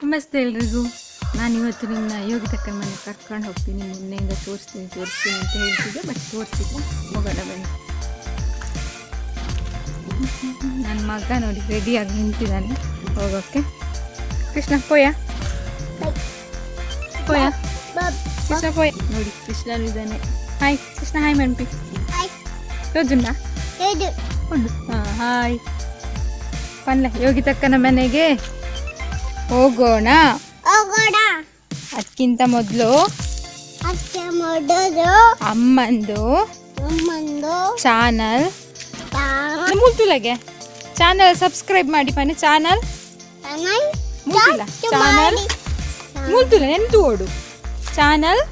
ನಮಸ್ತೆ ಎಲ್ರಿಗೂ. ನಾನಿವತ್ತು ನಿಮ್ಮನ್ನ ಯೋಗಿತಕ್ಕನ ಮನೆ ಕರ್ಕೊಂಡು ಹೋಗ್ತೀನಿ. ಮೊನ್ನೆಯಿಂದ ತೋರಿಸ್ತೀನಿ ಅಂತ ಹೇಳ್ತಿದ್ದೆ, ಬಟ್ ತೋರಿಸಿಲ್ಲ. ಹೋಗೋಣ ಬನ್ನಿ. ನನ್ನ ಮಗ ನೋಡಿ ರೆಡಿಯಾಗಿ ನಿಂತಿದ್ದಾನೆ ಹೋಗೋಕ್ಕೆ. ಕೃಷ್ಣ ಪೋಯ ಕೃಷ್ಣ ಪೋಯ ನೋಡಿ, ಕೃಷ್ಣನು ಇದ್ದಾನೆ. ಹಾಯ್ ಕೃಷ್ಣ, ಹಾಯ್ ಮನ್ಪಿ. ಯೋಜುಂಡ ಉಂಡು. ಹಾಯ್ ಪನ್ಲ ಯೋಗಿತಕ್ಕನ ಮನೆಗೆ ಹೋಗೋಣ. ಅದಕ್ಕಿಂತ ಮೊದಲು ಅಮ್ಮಂದು ಚಾನಲ್ ಮುಲ್ತುಲಗೆ ಚಾನಲ್ ಸಬ್ಸ್ಕ್ರೈಬ್ ಮಾಡಿ ಪನ್ನೆ. ಚಾನಲ್ ಮುಲ್ತುಲ ಚಾನಲ್ ಮುಲ್ತುಲ ಎಂತು ಓಡು. ಚಾನಲ್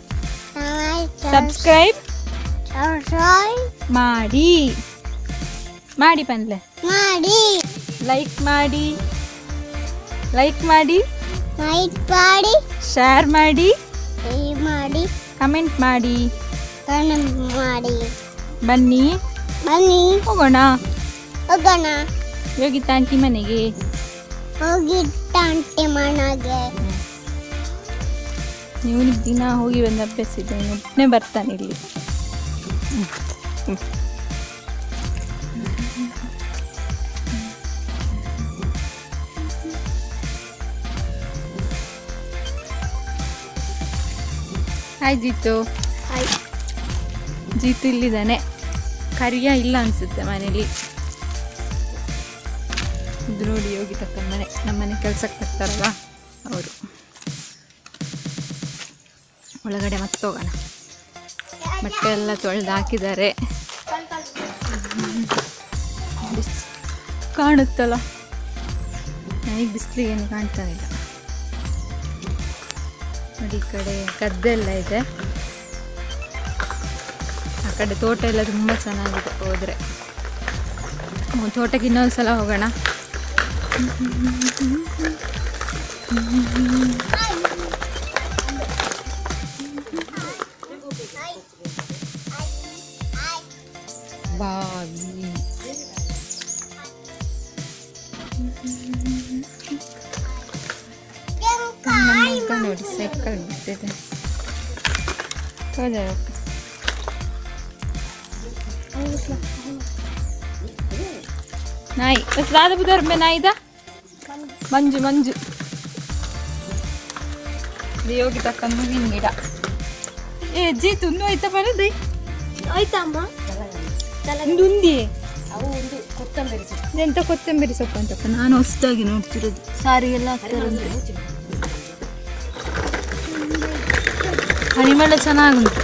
ಸಬ್ಸ್ಕ್ರೈಬ್ ಮಾಡಿ ಮಾಡಿ ಪನ್ಲೆ. ಲೈಕ್ ಮಾಡಿ ಶೇರ್ ಮಾಡಿ ಕಮೆಂಟ್ ಮಾಡಿ ಬನ್ನಿ ಹೋಗೋಣ ಯೋಗಿತಾ ಆಂಟಿ ಮನೆಗೆ. ನೀವು ದಿನ ಹೋಗಿ ಬಂದ ಅಭ್ಯಾಸ ಇದೆ, ಒಬ್ಬನೇ ಬರ್ತಾನೆ ಇಲ್ಲಿ. ಹಾಯ್ ಜೀತು. ಜೀತು ಇಲ್ಲಿದ್ದಾನೆ. ಕರಿಯ ಇಲ್ಲ ಅನಿಸುತ್ತೆ ಮನೇಲಿ. ಇದು ನೋಡಿ ಯೋಗಿತಕ್ಕನ ಮನೆ. ನಮ್ಮನೆ ಕೆಲ್ಸಕ್ಕೆ ಬರ್ತಾರಲ್ಲ ಅವರು. ಒಳಗಡೆ ಮತ್ತೆ ಹೋಗೋಣ. ಬಟ್ಟೆ ಎಲ್ಲ ತೊಳೆದು ಹಾಕಿದ್ದಾರೆ. ಕಾಣುತ್ತಲ್ಲ, ನನಗೆ ಬಿಸಿಲಿಗೆ ಏನು ಕಾಣ್ತಾ ಇಲ್ಲ. ನೋಡಿ ಈ ಕಡೆ ಗದ್ದೆ ಎಲ್ಲ ಇದೆ. ಆ ಕಡೆ ತೋಟ ಎಲ್ಲ ತುಂಬ ಚೆನ್ನಾಗಿದೆ. ಹೋದರೆ ತೋಟಕ್ಕೆ ಇನ್ನೊಂದು ಸಲ ಹೋಗೋಣ. ಬಾವಿ ನೋಡಿ ಸೈಕಲ್ ಬಿಟ್ಟಿದೆ. ನಾಯಿ ರಾಧ ಬುಧರ್ ಮೇ ನಾಯಿದ ಮಂಜು ಯೋಗಿತಕ್ಕನ ಹೂವಿನ ಗಿಡ. ಜೀತು ಇನ್ನೂ ಆಯ್ತಾ ಬರೋದೈ ಆಯ್ತಮ್ಮ. ಉಂದಿ ಎಂತ ಕೊತ್ತಂಬರಿ ಸೊಪ್ಪು ಅಂತಪ್ಪ. ನಾನು ಹೊಸದಾಗಿ ನೋಡ್ತಿರೋದು. ಸಾರಿಗೆಲ್ಲ ಹಾಕ್ತಾರಂತೆ. ಹನಿಮೆಲ್ಲ ಚೆನ್ನಾಗುಂಟು.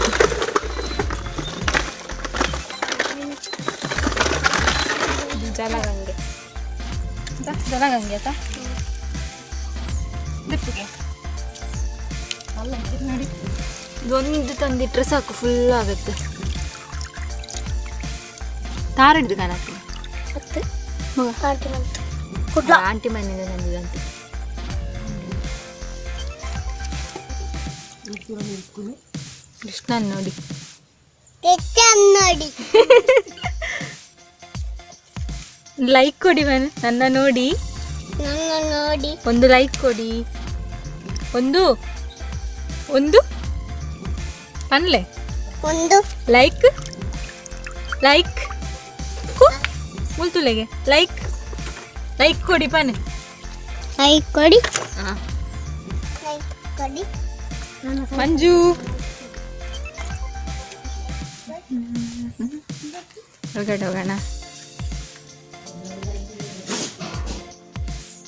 ಜಲಗಂಗೆ ಆಯ್ತಾ ದಿಪ್ಪಿಗೆ ನೋಡಿ. ಇದೊಂದು ತಂದಿಟ್ರೆ ಸಾಕು, ಫುಲ್ ಆಗುತ್ತೆ. ತಾರಡಿದು ಕಾಣತ್ತೆ. ಆಂಟಿ ಮನೆಯಿಂದ ತಂದಿದಂತೆ. ಕೃಷ್ಣನ್ ನೋಡಿ ಲೈಕ್ ಕೊಡಿ ಮನೆ. ನನ್ನ ನೋಡಿ ಒಂದು ಲೈಕ್ ಕೊಡಿ. ಒಂದು ಪನ್ಲೆ ಲೈಕ್ ಮುಲ್ತುಲೆಗೆ ಲೈಕ್ ಕೊಡಿ ಪನೆ. ಮಂಜು ಹೊರಗಡೆ ಹೋಗೋಣ.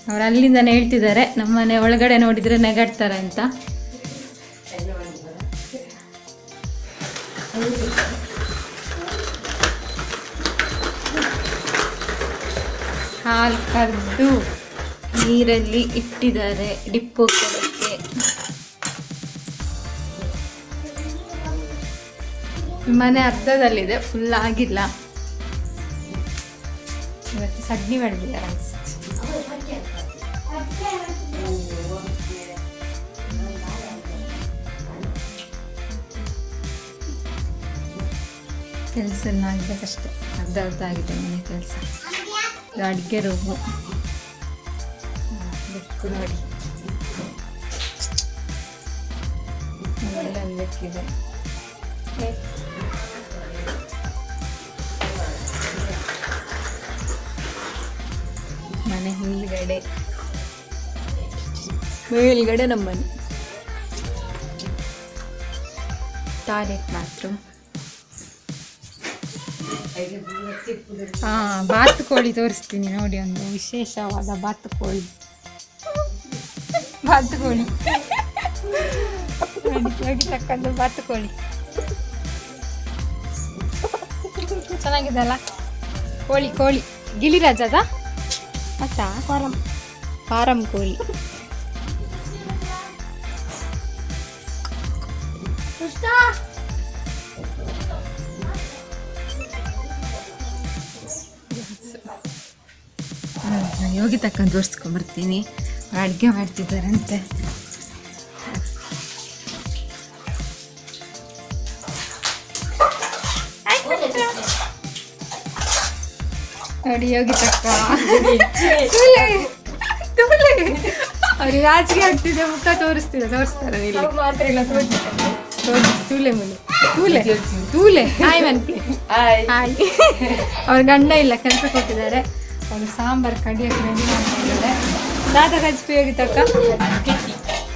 ಅವ್ರು ಅಲ್ಲಿಂದನೇ ಹೇಳ್ತಿದ್ದಾರೆ ನಮ್ಮನೆ ಒಳಗಡೆ ನೋಡಿದ್ರೆ ನೆಗಾಡ್ತಾರೆ ಅಂತ. ಹಾಲು ಕರೆದು ನೀರಲ್ಲಿ ಇಟ್ಟಿದ್ದಾರೆ ಡಿಪ್ಪು ಕೊಡೋಕ್ಕೆ. ಮನೆ ಅರ್ಧದಲ್ಲಿದೆ, ಫುಲ್ ಆಗಿಲ್ಲ. ಇವತ್ತು ಸಗಣಿ ಮಾಡಿದ್ದಾರೆ ಅನ್ಸುತ್ತೆ. ಕೆಲಸ ಆಗಬೇಕಷ್ಟೆ. ಅರ್ಧ ಆಗಿದೆ ಮನೆ ಕೆಲಸ. ಇದು ಅಡುಗೆ ರೂಮು. ನೋಡಿ ಬೆಕ್ಕಿದೆ. ಮನೆ ಮೇಲ್ಗಡೆ ನಮ್ಮನೆ. Toilet bathroom. ಬಾತುಕೋಳಿ ತೋರಿಸ್ತೀನಿ ನೋಡಿ, ಒಂದು ವಿಶೇಷವಾದ ಬಾತುಕೋಳಿ. ತಕ್ಕಂಥ ಬಾತುಕೋಳಿ ಚೆನ್ನಾಗಿದೆ ಅಲ್ಲ. ಕೋಳಿ ಗಿಳಿರಾಜದ ಆಯ್ತಾ? ಫಾರಂ ಕೋಳಿ. ಯೋಗಿ ತಕ್ಕಂತ ತೋರಿಸ್ಕೊಂಬರ್ತೀನಿ. ಅಡುಗೆ ಮಾಡ್ತಿದ್ದಾರಂತೆ. ನೋಡಿ ಯೋಗಿ ತಕ್ಕ ಅವ್ರಿಗೆ ರಾಜಿಗೆ ಆಗ್ತಿದೆ, ಮುಖ ತೋರಿಸ್ತಾರೆ ಇಲ್ಲಿ. ತೂಲೆ ಹಾಯ್ ಮನ್ಪಿ ಹಾಯ್. ಅವ್ರ ಗಂಡ ಇಲ್ಲ, ಕೆಲಸಕ್ಕೆ ಹೋಗ್ತಿದ್ದಾರೆ. ಅವರು ಸಾಂಬಾರು ಕಡಿಯೋಕೆ ರೆಡಿ ಮಾಡ್ತಾ ಇದ್ದಾರೆ. ದಾದ ಗಜ್ಪಿ ಯೋಗಿ ತಕ್ಕ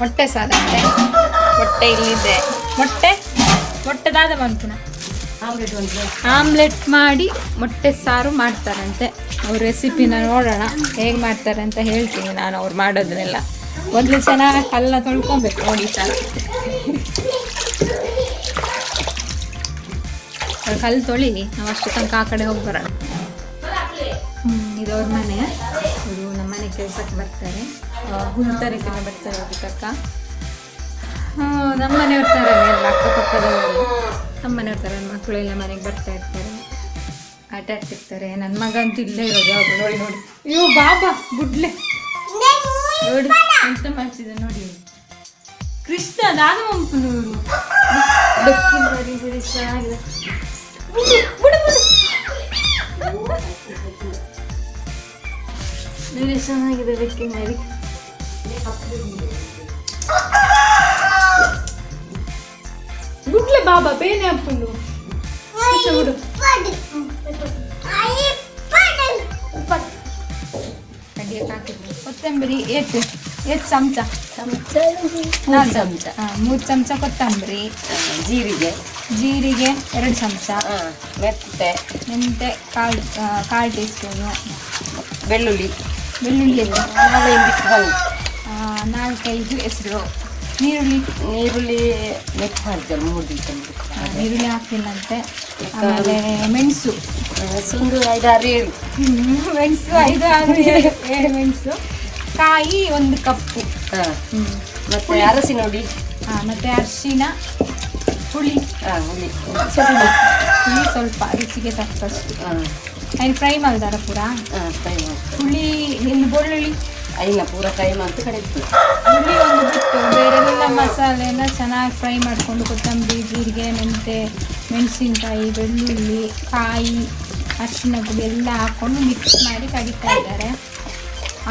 ಮೊಟ್ಟೆ ಸಾರಂತೆ. ಮೊಟ್ಟೆ ಇಲ್ಲಿದೆ. ಮೊಟ್ಟೆ ದಾದ ಮನ್ಪುಣ ಆಮ್ಲೆಟ್ ಮಾಡಿ ಮೊಟ್ಟೆ ಸಾರು ಮಾಡ್ತಾರಂತೆ. ಅವ್ರ ರೆಸಿಪಿನ ನೋಡೋಣ ಹೇಗೆ ಮಾಡ್ತಾರೆ ಅಂತ ಹೇಳ್ತೀನಿ ನಾನು. ಅವ್ರು ಮಾಡೋದನ್ನೆಲ್ಲ ಮೊದಲು ಚೆನ್ನಾಗಿ ಕಲ್ಲ ತೊಳ್ಕೊಬೇಕು ನೋಡಿ. ಸಾರು ಕಲ್ಲು ತೊಳಿ, ನಾವು ಅಷ್ಟು ತನಕ ಆ ಕಡೆ ಹೋಗಿ ಬರೋಣ. ಇದು ಅವ್ರ ಮನೆ. ಇವರು ನಮ್ಮ ಮನೆ ಕೆಲಸಕ್ಕೆ ಬರ್ತಾರೆ, ಹುಲ್ತರಿಕೆನ ಬರ್ತಾರೆ ಹೋಗಿ ತಕ್ಕ. ನಮ್ಮ ಮನೆಯವ್ರ ಥರ ಎಲ್ಲ ಅಕ್ಕಪಕ್ಕದವರು ನಮ್ಮ ಮನೆಯವ್ರ ಥರ. ನನ್ನ ಮಕ್ಕಳು ಎಲ್ಲ ಮನೆಗೆ ಬರ್ತಾ ಇರ್ತಾರೆ, ಆಟ ಆಡ್ತಿರ್ತಾರೆ. ನನ್ನ ಮಗ ಅಂತೂ ಇಲ್ಲೇ ಇರೋದು ಯಾವಾಗ. ನೋಡಿ ಇವು ಬಾಬಾ ಬುಡ್ಲೆ ನೋಡಿ ಎಂತ ಮಾಡ್ತಿದ್ದೆ ನೋಡಿ. ಕೃಷ್ಣ ನಾಗಮಂಪನವರು ಚೆನ್ನಾಗಿದೆ. ಚೆನ್ನಾಗಿದೆ ಬೆಕ್ಕಿನ ಮರಿ. ಗುಡ್ಲೆ ಬಾಬಾ ಬೇನೆ ಅಪ್ಪನು ಕಡಿಯಕ್ಕೆ ಹಾಕಿದ್ರು. ಕೊತ್ತಂಬರಿ ಎಷ್ಟು ಚಮಚ? 4 ಚಮಚ. 3 ಚಮಚ ಕೊತ್ತಂಬರಿ. ಜೀರಿಗೆ 2 ಚಮಚ. ಮೆಂತೆ ಕಾಲು ಟೀ ಸ್ಪೂನು. ಬೆಳ್ಳುಳ್ಳಿ 4-5 ಹೆಸರು. ನೀರುಳ್ಳಿ ಮೆಚ್ಚ ಹಾಕ್ತಾರೆ 3 ದಿವಸ. ನೀರುಳ್ಳಿ ಹಾಕಿಲ್ಲಂತೆ. ಆಮೇಲೆ ಮೆಣಸು 5-6-7 ಮೆಣಸು 5-6-7 ಮೆಣಸು. ಕಾಯಿ 1 ಕಪ್ಪು. ಮತ್ತೆ ಅರಸಿನ ಹುಡಿ. ಮತ್ತೆ ಅರಿಶಿನ, ಹುಳಿ ಸ್ವಲ್ಪ ರುಚಿಗೆ ತಕ್ಕಷ್ಟು. ಐನು ಫ್ರೈ ಮಾಡಿದಾರ ಪೂರ. ಹುಳಿ ಇನ್ನು ಬೆಳ್ಳುಳ್ಳಿ ಐನ ಪೂರ ಫ್ರೈ ಮಾಡಿ ಕಡಿತು. ಹುಳಿ ಒಂದು ಬಿಟ್ಟು ಬೇರೆಲ್ಲ ಮಸಾಲೆನ ಚೆನ್ನಾಗಿ ಫ್ರೈ ಮಾಡಿಕೊಂಡು ಕೊತ್ತಂಬರಿ, ಜೀರಿಗೆ, ಮೆಣಸಿನ್ಕಾಯಿ, ಬೆಳ್ಳುಳ್ಳಿ, ಕಾಯಿ, ಅರಿಶಿನ ಪುಡಿ ಎಲ್ಲ ಹಾಕ್ಕೊಂಡು ಮಿಕ್ಸ್ ಮಾಡಿ ಕಡಿತಾ ಇದ್ದಾರೆ.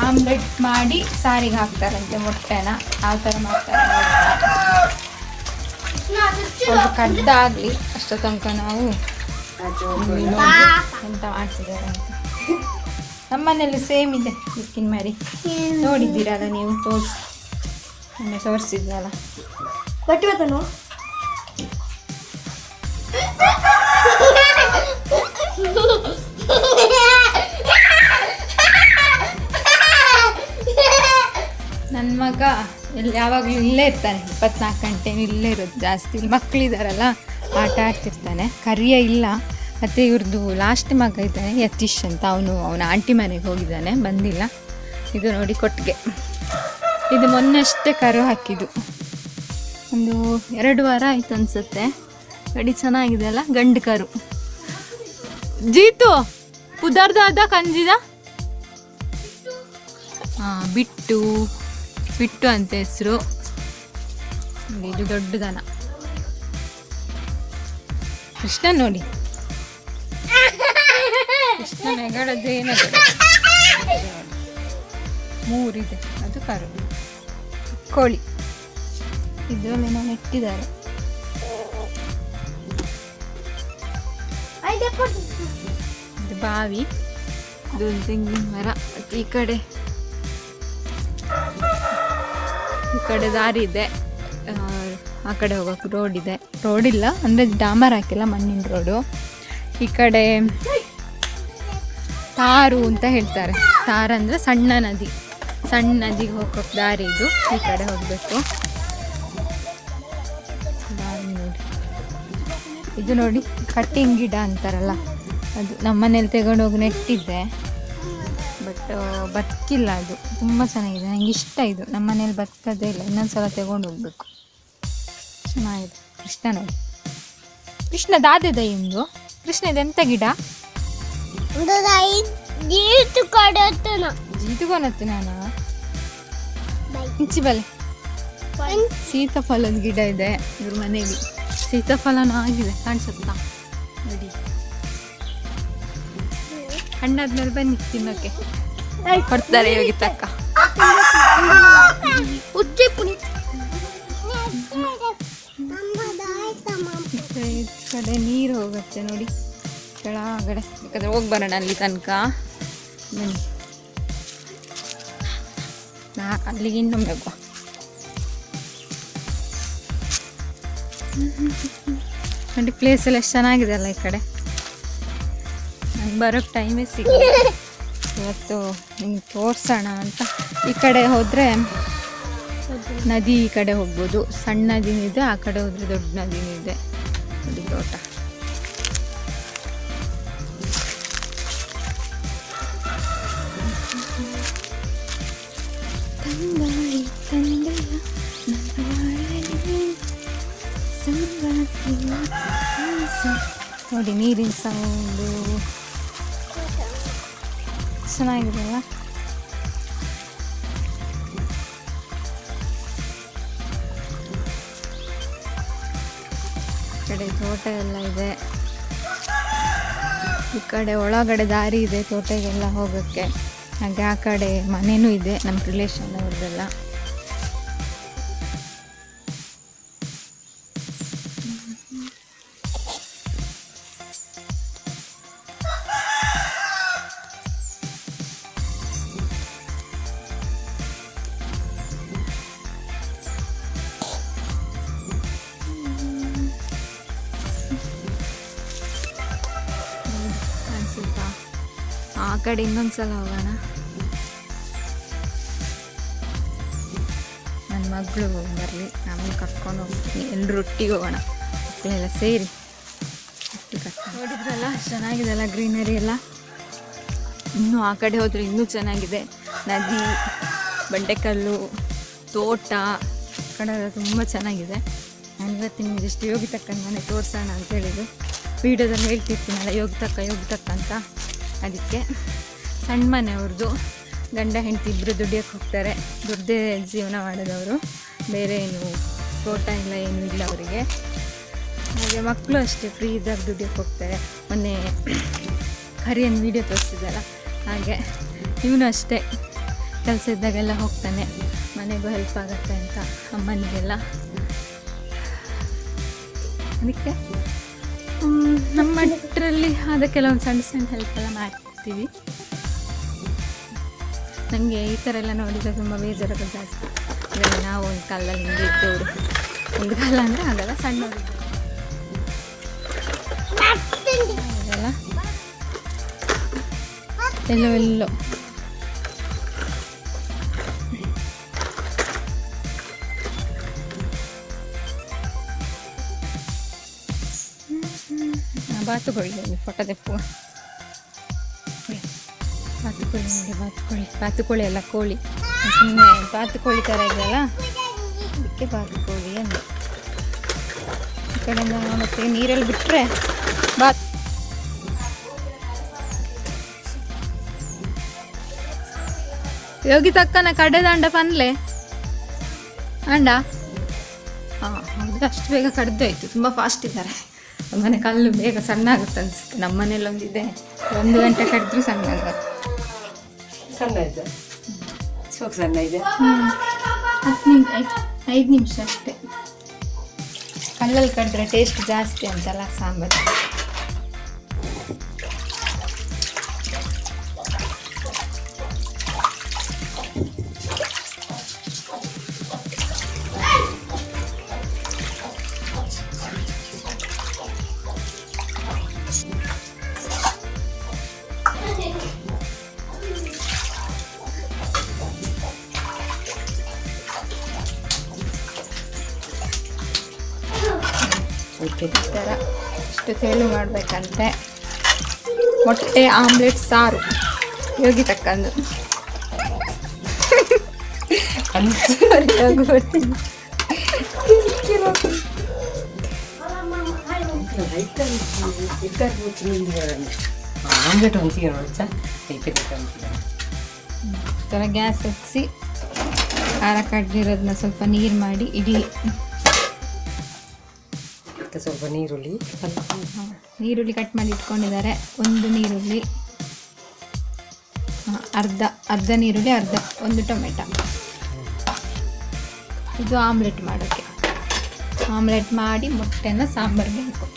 ಆಮ್ಲೆಟ್ ಮಾಡಿ ಸಾರಿಗೆ ಹಾಕ್ತಾರಂತೆ ಮೊಟ್ಟೆನ. ಯಾವ ಥರ ಮಾಡ್ತಾರೆ ಸ್ವಲ್ಪ ಕಡ್ಡಾಗಲಿ ಅಷ್ಟೋ ತನಕ ನಾವು ಎಂತ ಮಾಡ್ತಿದ್ದಾರೆ ಅಂತ. ನಮ್ಮನೇಲಿ ಸೇಮ್ ಇದೆ ಬೆಕ್ಕಿನ ಮರಿ. ನೋಡಿದ್ದೀರಲ್ಲ ನೀವು, ತೋರಿಸಿದ್ನಲ್ಲ. ಬಟ್ಟೆನು ನನ್ನ ಮಗ ಯಾವಾಗಲೂ ಇಲ್ಲೇ ಇರ್ತಾನೆ. 24 ಗಂಟೆ ಇಲ್ಲೇ ಇರೋದು ಜಾಸ್ತಿ. ಇಲ್ಲಿ ಮಕ್ಕಳಿದಾರಲ್ಲ, ಆಟ ಆಡ್ತಿರ್ತಾನೆ. ಕರಿಯ ಇಲ್ಲ. ಮತ್ತು ಇವ್ರದ್ದು ಲಾಸ್ಟ್ ಮಗ ಇದ್ದಾನೆ ಯತೀಶ್ ಅಂತ, ಅವನ ಆಂಟಿ ಮನೆಗೆ ಹೋಗಿದ್ದಾನೆ, ಬಂದಿಲ್ಲ. ಇದು ನೋಡಿ ಕೊಟ್ಟಿಗೆ. ಇದು ಮೊನ್ನೆಷ್ಟೇ ಕರು ಹಾಕಿದ್ದು, ಒಂದು 2 ವಾರ ಆಯ್ತು ಅನಿಸುತ್ತೆ. ಗಡಿ ಚೆನ್ನಾಗಿದೆ ಅಲ್ಲ, ಗಂಡು ಕರು. ಜೀತು ಪುದರ್ದಾದ ಕಂಜಿದ ಬಿಟ್ಟು ಅಂತ ಹೆಸರು. ಇದು ದೊಡ್ಡ ದನ. ಕೃಷ್ಣ ನೋಡಿ, ಕೃಷ್ಣ ನೆಗಳದ್ದೇನೆ 3 ಇದೆ. ಅದು ಕರು. ಕೋಳಿ ಇದರಲ್ಲೇನೋ ನೆಟ್ಟಿದ್ದಾರೆ. ಇದು ಬಾವಿ, ಇದೊಂದು ತೆಂಗಿನ ಮರ. ಈ ಕಡೆ ದಾರಿ ಇದೆ, ಆ ಕಡೆ ಹೋಗೋಕೆ ರೋಡ್ ಇದೆ. ರೋಡ್ ಇಲ್ಲ ಅಂದರೆ ಡಾಮರ್ ಹಾಕಿಲ್ಲ, ಮಣ್ಣಿನ ರೋಡು. ಈ ಕಡೆ ತಾರು ಅಂತ ಹೇಳ್ತಾರೆ. ತಾರು ಅಂದರೆ ಸಣ್ಣ ನದಿಗೆ ಹೋಗೋಕೆ ದಾರಿ ಇದು. ಈ ಕಡೆ ಹೋಗಬೇಕು. ನೋಡಿ, ಇದು ನೋಡಿ ಕಟ್ಟಿಂಗ್ ಗಿಡ ಅಂತಾರಲ್ಲ ಅದು. ನಮ್ಮ ಮನೇಲಿ ತಗೊಂಡೋಗಿ ನೆಟ್ಟಿದ್ದೆ, ಬಟ್ ಬದುಕಿಲ್ಲ. ಅದು ತುಂಬ ಚೆನ್ನಾಗಿದೆ, ನನಗೆ ಇಷ್ಟ. ಇದು ನಮ್ಮ ಮನೇಲಿ ಬದುಕೋದೇ ಇಲ್ಲ. ಇನ್ನೊಂದ್ಸಲ ತಗೊಂಡು ಹೋಗ್ಬೇಕು. ಚೆನ್ನಾಗಿದೆ. ಕೃಷ್ಣ ನೋಡಿ, ಕೃಷ್ಣ ದಾದಿದೆ ಇಂದು. ಕೃಷ್ಣ ಇದೆಂತ ಗಿಡ? ಜೀತುಕೊನತ್ತು ನಾನು ಇಂಚಿ ಬಲೆ. ಸೀತಾಫಲದ ಗಿಡ ಇದೆ ಇವ್ರ ಮನೇಲಿ. ಸೀತಾಫಲನೂ ಆಗಿದೆ, ಕಾಣಿಸುತ್ತಾ ನೋಡಿ. ಹಣ್ಣಾದ್ಮೇಲೆ ಬನ್ನಿ ತಿನ್ನೋಕೆ ಕೊಡ್ತಾರೆ ಇವಾಗ ತಕ್ಕ. ಈ ಕಡೆ ನೀರು ಹೋಗುತ್ತೆ ನೋಡಿ ಕೆಳಗಡೆ. ಯಾಕಂದ್ರೆ ಹೋಗಿ ಬರೋಣ ಅಲ್ಲಿ ತನಕ. ಬನ್ನಿ, ಅಲ್ಲಿಗೆ ಇನ್ನೊಮ್ಮೆ ಹೋಗುವ. ನೋಡಿ ಪ್ಲೇಸ್ ಎಲ್ಲ ಎಷ್ಟು ಚೆನ್ನಾಗಿದೆ ಅಲ್ಲ ಈ ಕಡೆ. ನಂಗೆ ಬರೋಕ್ಕೆ ಟೈಮೇ ಸಿಗಲ್ಲ. ಇವತ್ತು ನಿಮ್ಗೆ ತೋರಿಸೋಣ ಅಂತ. ಈ ಕಡೆ ಹೋದರೆ ನದಿ, ಈ ಕಡೆ ಹೋಗ್ಬೋದು. ಸಣ್ಣ ನದಿನೂ ಇದೆ, ಆ ಕಡೆ ಹೋದರೆ ದೊಡ್ಡ ನದಿನೂ ಇದೆ. ನೋಡಿ ತೋಟ. ನೋಡಿ ನೀರಿನ ಸೌಂಡು ಚೆನ್ನಾಗಿದೆ ಅಲ್ಲ. ಈ ಕಡೆ ತೋಟ ಎಲ್ಲ ಇದೆ. ಈ ಕಡೆ ಒಳಗಡೆ ದಾರಿ ಇದೆ ತೋಟಗೆಲ್ಲ ಹೋಗೋಕ್ಕೆ. ಹಾಗೆ ಆ ಕಡೆ ಮನೆಯೂ ಇದೆ ನಮ್ಮ ರಿಲೇಷನ್ ಅವ್ರದ್ದೆಲ್ಲ. ಆ ಕಡೆ ಇನ್ನೊಂದ್ಸಲ ಹೋಗೋಣ. ನನ್ನ ಮಗಳು ಬರಲಿ, ಆಮೇಲೆ ಕರ್ಕೊಂಡು ಹೋಗ್ತೀನಿ. ಎಲ್ಲರೂ ಒಟ್ಟಿಗೆ ಹೋಗೋಣ, ಮಕ್ಕಳೆಲ್ಲ ಸೇರಿ. ನೋಡಿದ್ರಲ್ಲ ಚೆನ್ನಾಗಿದೆಲ್ಲ ಗ್ರೀನರಿ ಎಲ್ಲ. ಇನ್ನೂ ಆ ಕಡೆ ಹೋದರೆ ಇನ್ನೂ ಚೆನ್ನಾಗಿದೆ. ನದಿ, ಬಂಡೆಕಲ್ಲು, ತೋಟ ಕಡೆ ತುಂಬ ಚೆನ್ನಾಗಿದೆ. ನಾನು ಇವತ್ತು ನಿಮ್ಗೆ ಎಷ್ಟು ಯೋಗಿ ತಕ್ಕಂಗೆ ಮನೆ ತೋರಿಸೋಣ ಅಂತ ಹೇಳಿದ್ದು. ವೀಡಿಯೋದಲ್ಲಿ ಹೇಳ್ತಿರ್ತೀನಲ್ಲ ಯೋಗಿ ತಕ್ಕ ಅಂತ. ಅದಕ್ಕೆ ಸಣ್ಣ ಮನೆ ಅವ್ರದ್ದು. ಗಂಡ ಹೆಂಡತಿ ಇಬ್ಬರು ದುಡಿಯೋಕ್ಕೆ ಹೋಗ್ತಾರೆ. ದುಡ್ದೇ ಜೀವನ ಮಾಡೋದವರು. ಬೇರೆ ಏನು ತೋಟ ಇಲ್ಲ, ಏನೂ ಇಲ್ಲ ಅವರಿಗೆ. ಹಾಗೆ ಮಕ್ಕಳು ಅಷ್ಟೇ ಫ್ರೀ ಇದ್ದಾಗ ದುಡಿಯೋಕ್ಕೆ ಹೋಗ್ತಾರೆ. ಮೊನ್ನೆ ಕರಿಯನ್ನು ವೀಡಿಯೋ ತೋರಿಸಿದ್ದಲ್ಲ ಹಾಗೆ ಇವನು ಅಷ್ಟೇ ಕೆಲಸ ಇದ್ದಾಗೆಲ್ಲ ಹೋಗ್ತಾನೆ. ಮನೆಗೂ ಹೆಲ್ಪ್ ಆಗುತ್ತೆ ಅಂತ ಅಮ್ಮನಿಗೆಲ್ಲ. ಅದಕ್ಕೆ ನಮ್ಮ ಮಟ್ಟರಲ್ಲಿ ಆದ ಕೆಲವೊಂದು ಸಣ್ಣ ಹೆಲ್ಪ್ ಎಲ್ಲ ಮಾಡ್ತೀವಿ. ನನಗೆ ಈ ಥರ ಎಲ್ಲ ನೋಡಿದರೆ ತುಂಬ ಬೇಜಾರಾಗೋದು ಜಾಸ್ತಿ. ಅಂದರೆ ನಾವು ಒಂದು ಕಾಲದಲ್ಲಿ ಹಿಂಗೆ ಇದ್ದವರು. ಒಂದು ಕಾಲ ಅಂದರೆ ಆಗಲ್ಲ, ಸಣ್ಣವರು ಅದೆಲ್ಲ ಎಲ್ಲೋ ಬಾತುಕೋಳಿ ಫೋಟೋ ತೆಪ್ಪುವ. ಬಾತುಕೋಳಿ ನೋಡಿ, ಬಾತುಕೋಳಿ ಅಲ್ಲ ಕೋಳಿ. ಸುಮ್ಮನೆ ಬಾತುಕೋಳಿ ಥರ ಇದೆಯಲ್ಲ, ಅದಕ್ಕೆ ಬಾತುಕೋಳಿ ಅಂದೆ. ಈ ಕಡೆಯಿಂದ ಮತ್ತೆ ನೀರಲ್ಲಿ ಬಿಟ್ಟರೆ ಯೋಗಿ ತಕ್ಕನ ಕಡೆ ದಾಂಡ ಪನ್ಲೆ ಅಂಡ. ಹಾಂ ಹೌದು, ಅಷ್ಟು ಬೇಗ ಕಡ್ದಾಯ್ತು. ತುಂಬ ಫಾಸ್ಟ್ ಇದ್ದಾರೆ. ಮನೆ ಕಲ್ಲು ಬೇಗ ಸಣ್ಣ ಆಗುತ್ತೆ ಅನಿಸುತ್ತೆ. ನಮ್ಮ ಮನೇಲಿ ಒಂದಿದೆ, 1 ಗಂಟೆ ಕಡಿದ್ರೂ ಸಣ್ಣ ಆಗುತ್ತೆ. ಸಣ್ಣ ಇದೆ, ಸಣ್ಣ ಇದೆ. 5 ನಿಮಿಷ ಅಷ್ಟೇ. ಕಲ್ಲಲ್ಲಿ ಕಡಿದ್ರೆ ಟೇಸ್ಟ್ ಜಾಸ್ತಿ ಅಂತಲ್ಲ ಸಾಂಬಾರು. ಓಕೆ ಈ ಥರ ಇಷ್ಟು ತೆಳು ಮಾಡಬೇಕಂತೆ. ಮೊಟ್ಟೆ ಆಮ್ಲೆಟ್ ಸಾರು ಯೋಗಿ ತಕ್ಕಂದು ಬರ್ತೀನಿ. ಆಮ್ಲೆಟ್ ಹೊಂಚಿಗೆ ನೋಡ್ಚಾ ಥರ ಗ್ಯಾಸ್ ಹಚ್ಚಿ ಖಾರ ಕಡ್ದಿರೋದನ್ನ ಸ್ವಲ್ಪ ನೀರು ಮಾಡಿ ಇಡೀ ಮತ್ತು ಸ್ವಲ್ಪ ನೀರುಳ್ಳಿ ನೀರುಳ್ಳಿ ಕಟ್ ಮಾಡಿ ಇಟ್ಕೊಂಡಿದ್ದಾರೆ. ಒಂದು ನೀರುಳ್ಳಿ, ಅರ್ಧ ನೀರುಳ್ಳಿ, ಒಂದು ಟೊಮೆಟೊ. ಇದು ಆಮ್ಲೆಟ್ ಮಾಡೋಕ್ಕೆ. ಆಮ್ಲೆಟ್ ಮಾಡಿ ಮೊಟ್ಟೆನ ಸಾಂಬಾರಿಗೆ ಹಾಕೋ.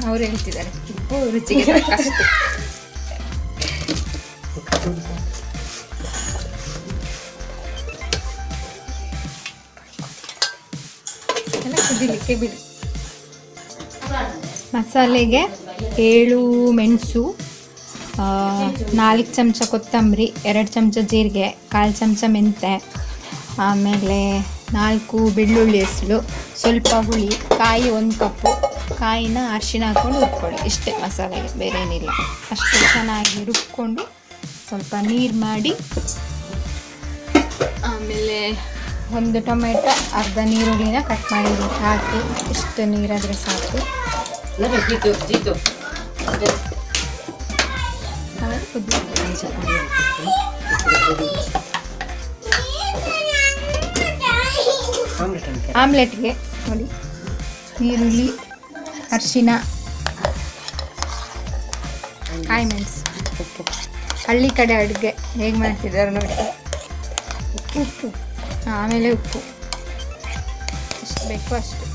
ಅವ್ರು ಹೇಳ್ತಿದ್ದಾರೆ ಉಪ್ಪು ರುಚಿಗೆ ತಕ್ಕಷ್ಟು. ಎಲ್ಲ ಕುದಿಲಿಕ್ಕೆ ಬಿಡಿ. ಮಸಾಲೆಗೆ 7 ಮೆಣಸು, 4 ಚಮಚ ಕೊತ್ತಂಬರಿ, 2 ಚಮಚ ಜೀರಿಗೆ, 1/4 ಚಮಚ ಮೆಂತೆ, ಆಮೇಲೆ 4 ಬೆಳ್ಳುಳ್ಳಿ ಹೆಸರು, ಸ್ವಲ್ಪ ಹುಳಿ, ಕಾಯಿ 1 ಕಪ್ಪು. ಕಾಯಿನ ಅರಿಶಿನ ಹಾಕ್ಕೊಂಡು ರುಬ್ಕೊಳ್ಳಿ. ಇಷ್ಟೇ ಮಸಾಲೆಗೆ, ಬೇರೆ ಏನಿಲ್ಲ. ಅಷ್ಟು ಚೆನ್ನಾಗಿ ರುಬ್ಕೊಂಡು ಸ್ವಲ್ಪ ನೀರು ಮಾಡಿ, ಆಮೇಲೆ 1 ಟೊಮೆಟೊ, ಅರ್ಧ ನೀರುಳ್ಳಿನ ಕಟ್ ಮಾಡಿ ಹಾಕಿ, ಇಷ್ಟು ನೀರಾದರೆ ಸಾಕು. ಆಮ್ಲೆಟ್ಗೆ ನೋಡಿ ಈರುಳ್ಳಿ, ಅರಿಶಿನ, ಕಾಯಿ ಮೆಣಸು, ಉಪ್ಪು. ಹಳ್ಳಿ ಕಡೆ ಅಡುಗೆ ಹೇಗೆ ಮಾಡ್ತಿದ್ದಾರೆ ನೋಡಿ. ಉಪ್ಪು, ಆಮೇಲೆ ಉಪ್ಪು ಎಷ್ಟು ಬೇಕೋ ಅಷ್ಟು.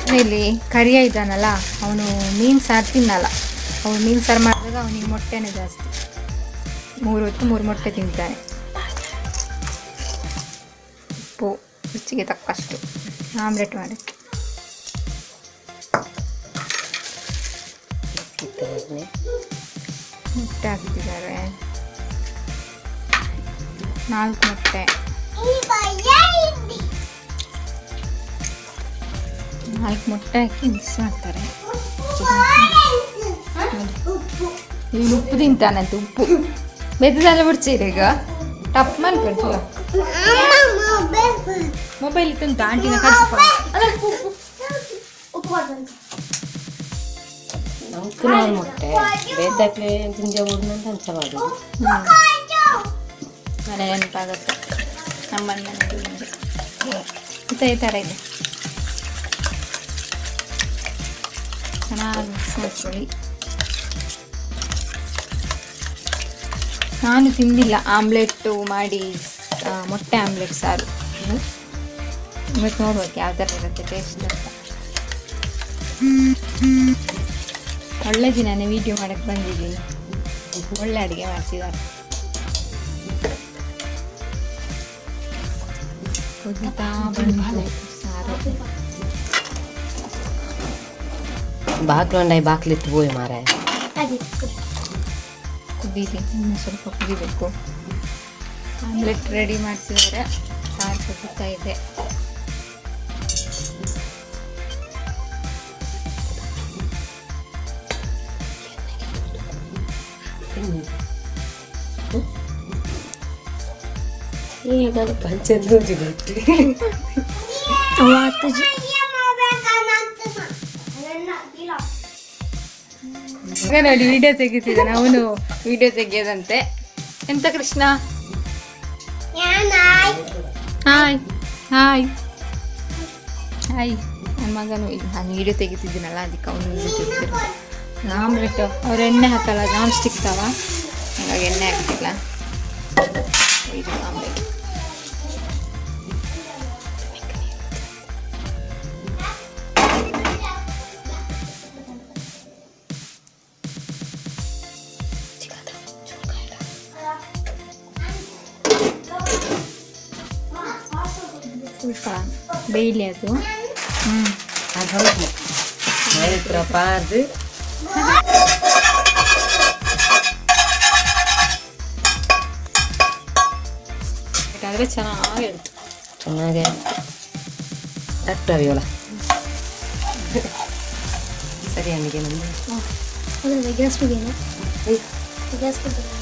ಆಮೇಲೆ ಕರಿಯ ಇದ್ದಾನಲ್ಲ, ಅವನು ಮೀನು ಸಾರು ತಿನ್ನಲ್ಲ. ಅವನು ಮೀನು ಸಾರು ಮಾಡಿದಾಗ ಅವನಿಗೆ ಮೊಟ್ಟೆನೇ ಜಾಸ್ತಿ. 3 ಹೊತ್ತು 3 ಮೊಟ್ಟೆ ತಿಂತಾನೆ. ಉಪ್ಪು ರುಚಿಗೆ ತಕ್ಕಷ್ಟು ಆಮ್ಲೆಟ್ ಮಾಡೋಕ್ಕೆ. ಮೊಟ್ಟೆ ಹಾಕ್ತಿದ್ದಾರೆ, 4 ಮೊಟ್ಟೆ. 4 ಮೊಟ್ಟೆ ಹಾಕಿ ಮಿಕ್ಸ್ ಮಾಡ್ತಾರೆ. ಇಲ್ಲಿ ಉಪ್ಪು ತಿಂತಾನಂತೆ. ಉಪ್ಪು ಬೆದ್ದಲ್ಲ ಬಿಡ್ತೀರಿ ಈಗ ಟಪ್ ಮಾಡ್ಕೊಳ್ತೀವ. ಮೊಬೈಲ್ ಇತ್ತಂತ ಆಂಟಿನ ಕಳ್ಸಪ್ಪ. ಮೊಟ್ಟೆ ಬೇದಾಕ್ಲೆ ತಿಂಜ ಊರಿನಂತ ಹಂಚಬಾರ್ದು. ಮನೆ ನೆನಪಾಗುತ್ತೆ ನಮ್ಮನ್ನ ಮನೆಗೆ. ಈ ಥರ ಇದೆ. ಚೆನ್ನಾಗಿ ಮಿಕ್ಸ್ ಮಾಡ್ಕೊಳ್ಳಿ. ನಾನು ತಿಂದಿಲ್ಲ ಆಮ್ಲೆಟ್ಟು ಮಾಡಿ, ಮೊಟ್ಟೆ ಆಮ್ಲೆಟ್ ಸಾರು. ಇವತ್ತು ನೋಡ್ಬೇಕು ಯಾವ ಥರ ಇರುತ್ತೆ ಟೇಸ್ಟ್ ಅಂತ. ಒಳ್ಳೆ ದಿನನೇ ವೀಡಿಯೋ ಮಾಡೋಕ್ಕೆ ಬಂದಿದ್ದೀನಿ. ಒಳ್ಳೆ ಅಡುಗೆ ಮಾಡ್ತಿದ್ದಾರೆ. ಕುದಿತಾ ಬಂದು ಸಾರು ಬಾಕ್ಲೊಂಡಾಯಿ ಬಾಕ್ಲಿತ್ತು ಬೋಯ್ ಮಾರಾಯ. ಕುದೀಲಿ, ಇನ್ನು ಸ್ವಲ್ಪ ಕುದಿಬೇಕು. ಆಮ್ಲೆಟ್ ರೆಡಿ ಮಾಡ್ತಿದ್ದಾರೆ. ಸಾರು ಕುದೀತಾ ಇದೆ. ಈಗ ಪಂಚದ್ದು ಗೊತ್ತು ಈಗ ನೋಡಿ ವಿಡಿಯೋ ತೆಗಿತಿದ್ದಾನೆ ಅವನು. ವಿಡಿಯೋ ತೆಗಿಯೋದಂತೆ. ಎಂತ ಕೃಷ್ಣ? Hi hi hi. ನನ್ನ ಮಗನು ಈಗ ನಾನು ವಿಡಿಯೋ ತೆಗಿತಿದ್ದೀನಲ್ಲ, ಅದಕ್ಕೆ ಅವನು ವಿಡಿಯೋ ತೆಗಿತಿರೋ. ಆಮ್ಲೆಟ್ ಅವ್ರು ಎಣ್ಣೆ ಹಾಕಲ್ಲ, ನಾನ್ ಸ್ಟಿಕ್ ತಾವ, ಹಾಗಾಗಿ ಎಣ್ಣೆ ಹಾಕ್ತಿಲ್ಲ. ಇದು ಆಮ್ಲೆಟ್. ಸ್ವಲ್ಪ ಬೇಯಲಿ ಅದು. ಪಾರ್ದು ಮಾಡಿದರೆ ಚೆನ್ನಾಗಿರುತ್ತೆ. ಚೆನ್ನಾಗೆ ಅಟ್ಟವಿಯೋಳ ಸರಿ ನನಗೆ ನಮ್ಮದು gas biryani gas biryani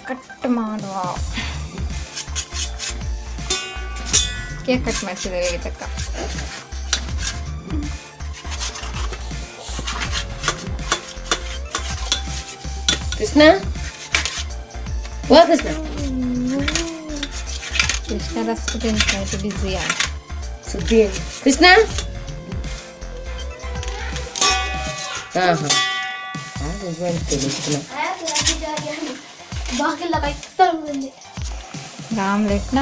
cut ಮಾಡುವ ಕೇಕ್ ಕಟ್ ಮಾಡಿಸಿದ್ದೇವೆ ಹೇಗೆ ತಕ್ಕ ಕೃಷ್ಣ ವಾ ಕೃಷ್ಣ ಕೃಷ್ಣ ರಸ್ಕು ತಿಂತಾಯ್ತು ಬಿಸಿಯ ಸುದ್ದಿ ಕೃಷ್ಣ ಹಾಂ ಹಾಂ ಬಾಗಿಲ್ಲ ಕೈತಂಡಿ ಆಮ್ಲೆಟ್ನ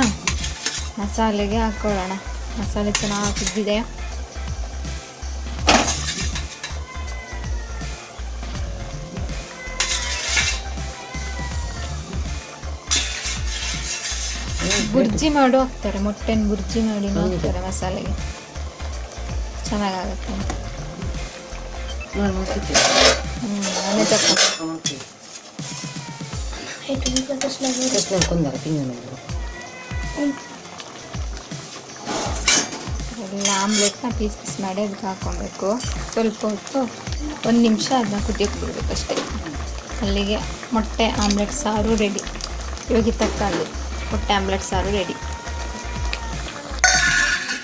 ಮಸಾಲೆಗೆ ಹಾಕೊಳ್ಳೋಣ. ಮಸಾಲೆ ಚೆನ್ನಾಗಿ ಕುದ್ದಿದೆ. ಬುರ್ಜಿ ಮಾಡು ಹಾಕ್ತಾರೆ, ಮೊಟ್ಟೆನ ಬುರ್ಜಿ ಮಾಡಿ ಹಾಕ್ತಾರೆ ಮಸಾಲೆಗೆ, ಚೆನ್ನಾಗಾಗುತ್ತೆ ಅಂತ. ಅದೇ ತಕ್ಕ ಕೃಷ್ಣ ಕೊಂದರ ತಿಂಗಳು ಎಲ್ಲ ಆಮ್ಲೆಟ್ನ ಪೀಸ್ ಪೀಸ್ ಮಾಡಿ ಅದಕ್ಕೆ ಹಾಕ್ಕೊಬೇಕು. ಸ್ವಲ್ಪ ಹೊತ್ತು 1 ನಿಮಿಷ ಅದನ್ನ ಕುದಿಯೋಕೆ ಬಿಡಬೇಕಷ್ಟೇ. ಅಲ್ಲಿಗೆ ಮೊಟ್ಟೆ ಆಮ್ಲೆಟ್ ಸಾರು ರೆಡಿ. ಇವಾಗ ತಕ್ಕಾಲಿ ಮೊಟ್ಟೆ ಆಮ್ಲೆಟ್ ಸಾರು ರೆಡಿ.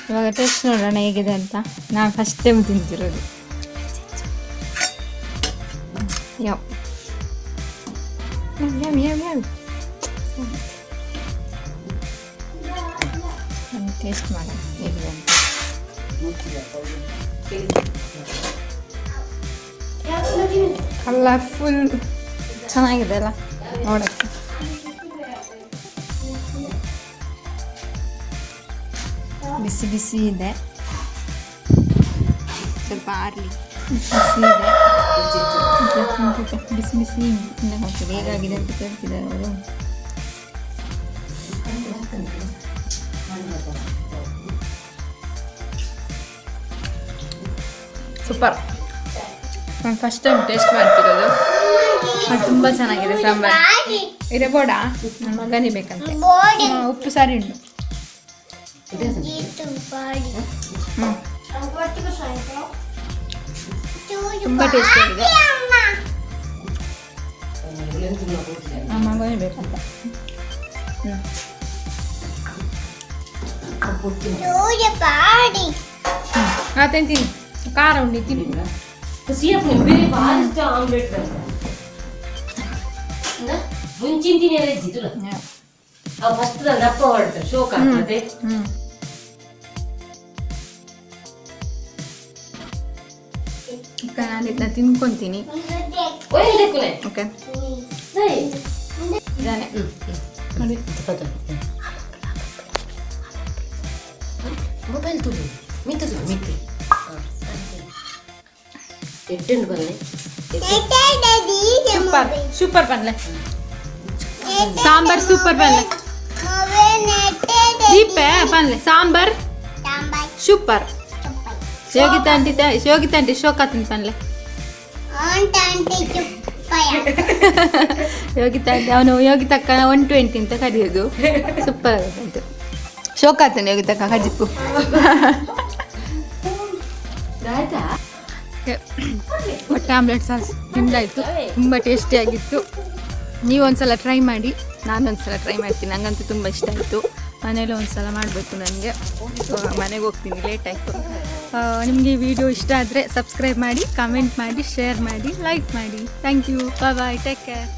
ಇವಾಗ ಟೇಸ್ಟ್ ನೋಡೋಣ ಹೇಗಿದೆ ಅಂತ. ನಾನು ಫಸ್ಟ್ ಟೈಮ್ ತಿಂತಿರೋದು. ಯಾವ ಟೇಸ್ಟ್ ಮಾಡೋಣ ಹೇಗಿದೆ ಅಂತ. ಕಲರ್ಫುಲ್ ಚೆನ್ನಾಗಿದೆ ಅಲ್ಲ ನೋಡೋಕ್ಕೆ. ಬಿಸಿ ಬಿಸಿ ಇದೆ, ಸ್ವಲ್ಪ ಆರ್ಲಿ. ಬಿಸಿ ಇದೆ, ಬಿಸಿ ಬಿಸಿ ಇನ್ನು ಹೋಗ್ತದೆ. ಹೇಗಾಗಿದೆ ಅಂತ ಕೇಳ್ತಿದ್ದಾರೆ ಅವರು. ಸೂಪರ್. ನಾನು ಫಸ್ಟ್ ಟೈಮ್ ಟೇಸ್ಟ್ ಮಾಡ್ತಿರೋದು. ಅದು ತುಂಬ ಚೆನ್ನಾಗಿದೆ ಸಾಂಬಾರು. ಇರಬೋಡ ನನ್ನ ಮಗನೇ ಬೇಕಂತೆ. ಉಪ್ಪು ಸಾರಿ ಉಂಟು. ತುಂಬ ಟೇಸ್ಟ್ ಆಗಿದೆ. ನಮ್ಮ ಮಗನೇ ಬೇಕಂತ. ತಿಂತೀನಿ. ಖಾರ ಉಂಡಿ ತಿನ್ನಿ. ಮುಂಚಿನ ಫಸ್ಟ್ ದಪ್ಪ ಹೊಡ್ತಾರೆ ಶೋಕ ಆಗ್ತದೆ. ನಾನು ಇದನ್ನ ತಿನ್ಕೊಂತೀನಿ. ಓಕೆ ಇದಾನೆ ನೋಡಿ. ಮೊಬೈಲ್ ತುಳು ಮಿತ್ತು ಮಿತ್ತು ಎಟ್ಟೆಂಡು ಬರಲಿ. ಸೂಪರ್ ಸೂಪರ್ ಬನ್ಲೆ ಸಾಂಬಾರ್ ಸೂಪರ್ ಬನ್ಲೆ ದೀಪೆ ಬನ್ಲೆ ಸಾಂಬಾರ್ ಸೂಪರ್. ಶೋಗಿತಾಂಟಿ ಶೋಕಾತಿನ ಬನ್ಲೆ ಯೋಗಿತಾಂಟಿ. ಅವನು ಯೋಗಿತಕ್ಕ 120 ಅಂತ ಕರೆಯೋದು. ಸೂಪರ್ ಆಗುತ್ತೆ. ಶೋಕಾತನ ಯೋಗಿತಕ್ಕ ಕಜಿಪ್ಪು. ಮೊಟ್ಟೆ ಆಮ್ಲೆಟ್ ಸಾಸ್ ತಿಂದಾಯಿತು. ತುಂಬ ಟೇಸ್ಟಿಯಾಗಿತ್ತು. ನೀವು ಒಂದ್ಸಲ ಟ್ರೈ ಮಾಡಿ. ನಾನೊಂದ್ಸಲ ಟ್ರೈ ಮಾಡ್ತೀನಿ. ನನಗಂತೂ ತುಂಬ ಇಷ್ಟ ಆಯಿತು. ಮನೇಲಿ ಒಂದ್ಸಲ ಮಾಡಬೇಕು ನನಗೆ. ಮನೆಗೆ ಹೋಗ್ತೀನಿ, ಲೇಟ್ ಆಯಿತು. ನಿಮಗೆ ಈ ವಿಡಿಯೋ ಇಷ್ಟ ಆದರೆ ಸಬ್ಸ್ಕ್ರೈಬ್ ಮಾಡಿ, ಕಮೆಂಟ್ ಮಾಡಿ, ಶೇರ್ ಮಾಡಿ, ಲೈಕ್ ಮಾಡಿ. Thank you. Bye bye. Take care.